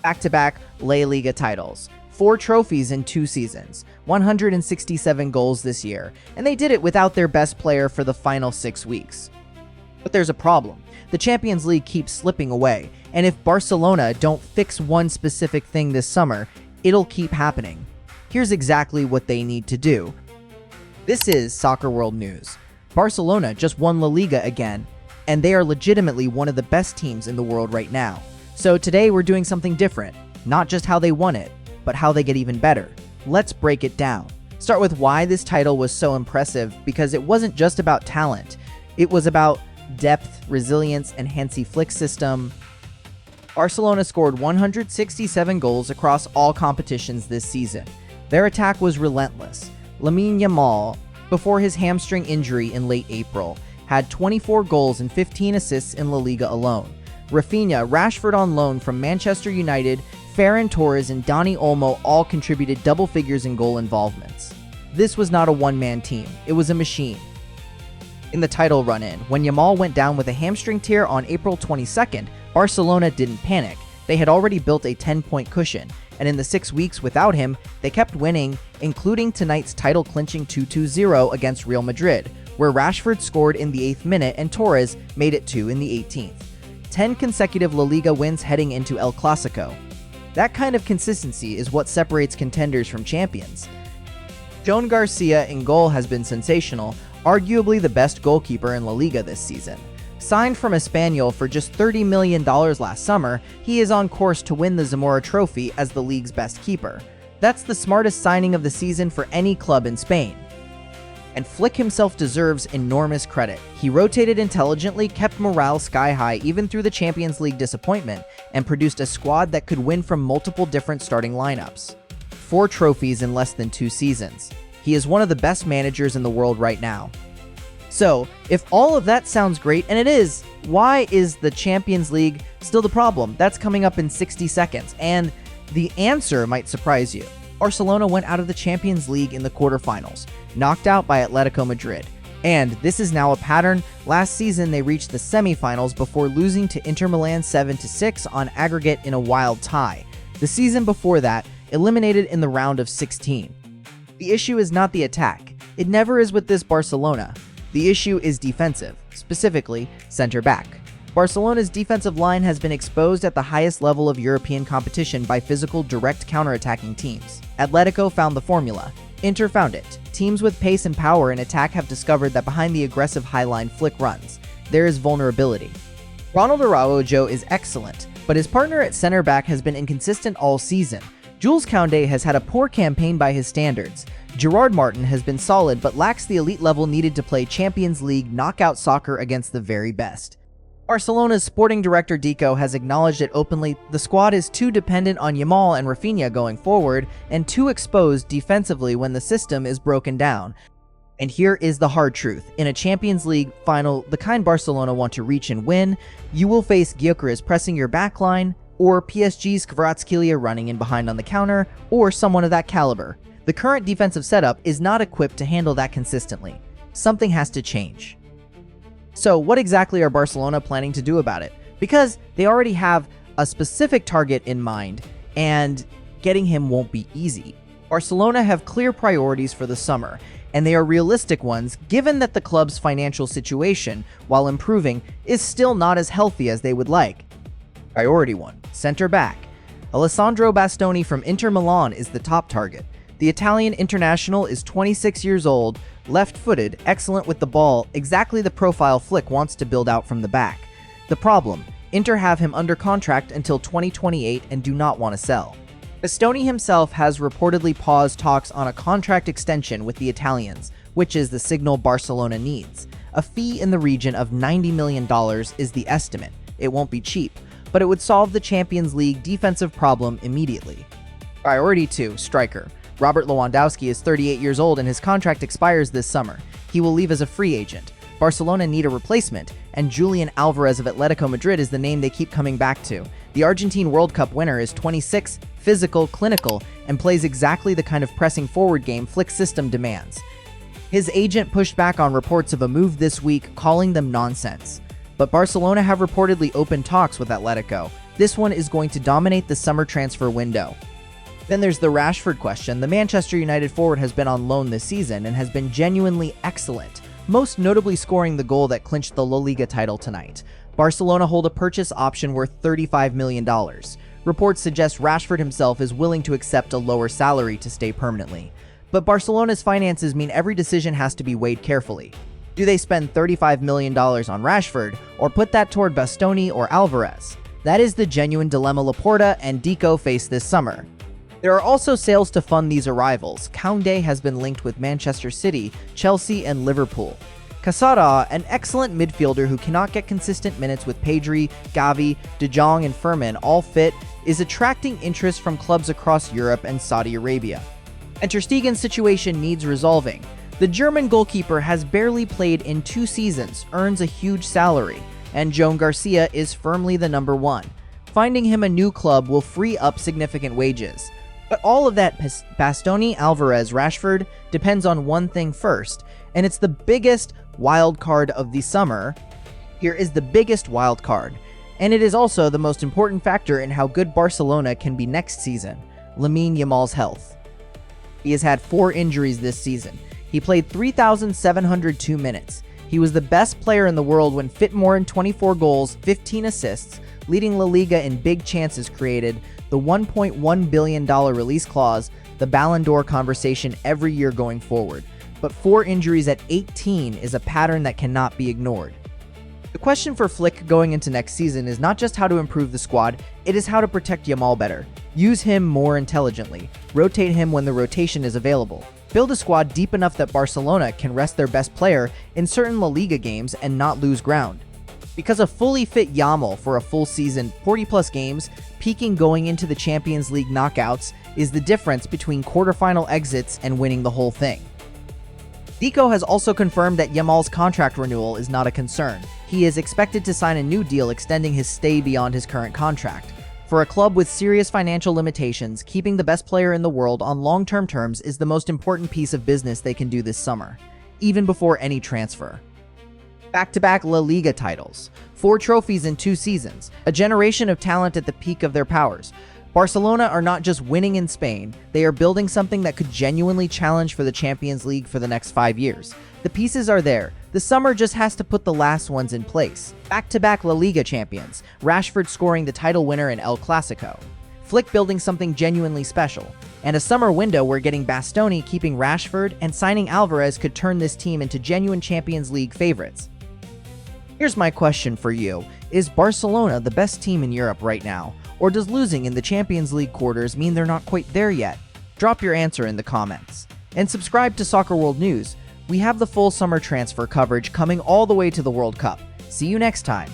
Back-to-back La Liga titles, 4 trophies in 2 seasons, 167 goals this year, and they did it without their best player for the final 6 weeks. But there's a problem. The Champions League keeps slipping away, and if Barcelona don't fix one specific thing this summer, it'll keep happening. Here's exactly what they need to do. This is Soccer World News. Barcelona just won La Liga again, and they are legitimately one of the best teams in the world right now. So today we're doing something different, not just how they won it, but how they get even better. Let's break it down. Start with why this title was so impressive, because it wasn't just about talent. It was about depth, resilience, and Hansi Flick's system. Barcelona scored 167 goals across all competitions this season. Their attack was relentless. Lamine Yamal, before his hamstring injury in late April, had 24 goals and 15 assists in La Liga alone. Rafinha, Rashford on loan from Manchester United, Ferran Torres, and Dani Olmo all contributed double figures in goal involvements. This was not a one-man team, it was a machine. In the title run-in, when Yamal went down with a hamstring tear on April 22nd, Barcelona didn't panic. They had already built a 10-point cushion, and in the 6 weeks without him, they kept winning, including tonight's title-clinching 2-0 against Real Madrid, where Rashford scored in the 8th minute and Torres made it 2 in the 18th. 10 consecutive La Liga wins heading into El Clasico. That kind of consistency is what separates contenders from champions. Joan Garcia in goal has been sensational, arguably the best goalkeeper in La Liga this season. Signed from Espanyol for just $30 million last summer, he is on course to win the Zamora Trophy as the league's best keeper. That's the smartest signing of the season for any club in Spain. And Flick himself deserves enormous credit. He rotated intelligently, kept morale sky high even through the Champions League disappointment, and produced a squad that could win from multiple different starting lineups. 4 trophies in less than 2 seasons. He is one of the best managers in the world right now. So, if all of that sounds great, and it is, why is the Champions League still the problem? That's coming up in 60 seconds, and the answer might surprise you. Barcelona went out of the Champions League in the quarterfinals, knocked out by Atlético Madrid. And this is now a pattern. Last season, they reached the semifinals before losing to Inter Milan 7-6 on aggregate in a wild tie. The season before that, eliminated in the round of 16. The issue is not the attack. It never is with this Barcelona. The issue is defensive, specifically center back. Barcelona's defensive line has been exposed at the highest level of European competition by physical direct counterattacking teams. Atlético found the formula. Inter found it. Teams with pace and power in attack have discovered that behind the aggressive high-line Flick runs, there is vulnerability. Ronald Araujo is excellent, but his partner at center back has been inconsistent all season. Jules Koundé has had a poor campaign by his standards. Gerard Martin has been solid but lacks the elite level needed to play Champions League knockout soccer against the very best. Barcelona's sporting director Deco has acknowledged it openly. The squad is too dependent on Yamal and Rafinha going forward, and too exposed defensively when the system is broken down. And here is the hard truth. In a Champions League final, the kind Barcelona want to reach and win, you will face Gyökeres pressing your backline, or PSG's Kvaratskhelia running in behind on the counter, or someone of that caliber. The current defensive setup is not equipped to handle that consistently. Something has to change. So what exactly are Barcelona planning to do about it? Because they already have a specific target in mind, and getting him won't be easy. Barcelona have clear priorities for the summer, and they are realistic ones given that the club's financial situation, while improving, is still not as healthy as they would like. Priority 1. Center back. Alessandro Bastoni from Inter Milan is the top target. The Italian international is 26 years old, left-footed, excellent with the ball, exactly the profile Flick wants to build out from the back. The problem, Inter have him under contract until 2028 and do not want to sell. Bastoni himself has reportedly paused talks on a contract extension with the Italians, which is the signal Barcelona needs. A fee in the region of $90 million is the estimate. It won't be cheap, but it would solve the Champions League defensive problem immediately. Priority 2, striker. Robert Lewandowski is 38 years old and his contract expires this summer. He will leave as a free agent. Barcelona need a replacement, and Julian Álvarez of Atlético Madrid is the name they keep coming back to. The Argentine World Cup winner is 26, physical, clinical, and plays exactly the kind of pressing forward game Flick's system demands. His agent pushed back on reports of a move this week, calling them nonsense. But Barcelona have reportedly opened talks with Atlético. This one is going to dominate the summer transfer window. Then there's the Rashford question. The Manchester United forward has been on loan this season and has been genuinely excellent, most notably scoring the goal that clinched the La Liga title tonight. Barcelona hold a purchase option worth $35 million. Reports suggest Rashford himself is willing to accept a lower salary to stay permanently. But Barcelona's finances mean every decision has to be weighed carefully. Do they spend $35 million on Rashford, or put that toward Bastoni or Alvarez? That is the genuine dilemma Laporta and Deco face this summer. There are also sales to fund these arrivals. Koundé has been linked with Manchester City, Chelsea, and Liverpool. Casada, an excellent midfielder who cannot get consistent minutes with Pedri, Gavi, De Jong, and Furman all fit, is attracting interest from clubs across Europe and Saudi Arabia. And Ter Stegen's situation needs resolving. The German goalkeeper has barely played in 2 seasons, earns a huge salary, and Joan Garcia is firmly the number 1. Finding him a new club will free up significant wages. But all of that Bastoni, Alvarez, Rashford depends on one thing first, and it's the biggest wild card of the summer. Here is the biggest wild card, and it is also the most important factor in how good Barcelona can be next season: Lamine Yamal's health. He has had 4 injuries this season. He played 3,702 minutes. He was the best player in the world when fit, more than 24 goals, 15 assists, leading La Liga in big chances created, the $1.1 billion release clause, the Ballon d'Or conversation every year going forward. But 4 injuries at 18 is a pattern that cannot be ignored. The question for Flick going into next season is not just how to improve the squad, it is how to protect Yamal better. Use him more intelligently. Rotate him when the rotation is available. Build a squad deep enough that Barcelona can rest their best player in certain La Liga games and not lose ground. Because a fully fit Yamal for a full season, 40+ games, peaking going into the Champions League knockouts, is the difference between quarterfinal exits and winning the whole thing. Deco has also confirmed that Yamal's contract renewal is not a concern. He is expected to sign a new deal extending his stay beyond his current contract. For a club with serious financial limitations, keeping the best player in the world on long-term terms is the most important piece of business they can do this summer, even before any transfer. Back-to-back La Liga titles, 4 trophies in 2 seasons, a generation of talent at the peak of their powers. Barcelona are not just winning in Spain, they are building something that could genuinely challenge for the Champions League for the next 5 years. The pieces are there. The summer just has to put the last ones in place. Back-to-back La Liga champions, Rashford scoring the title winner in El Clasico, Flick building something genuinely special, and a summer window where getting Bastoni, keeping Rashford, and signing Alvarez could turn this team into genuine Champions League favorites. Here's my question for you. Is Barcelona the best team in Europe right now? Or does losing in the Champions League quarters mean they're not quite there yet? Drop your answer in the comments. And subscribe to Soccer World News. We have the full summer transfer coverage coming all the way to the World Cup. See you next time.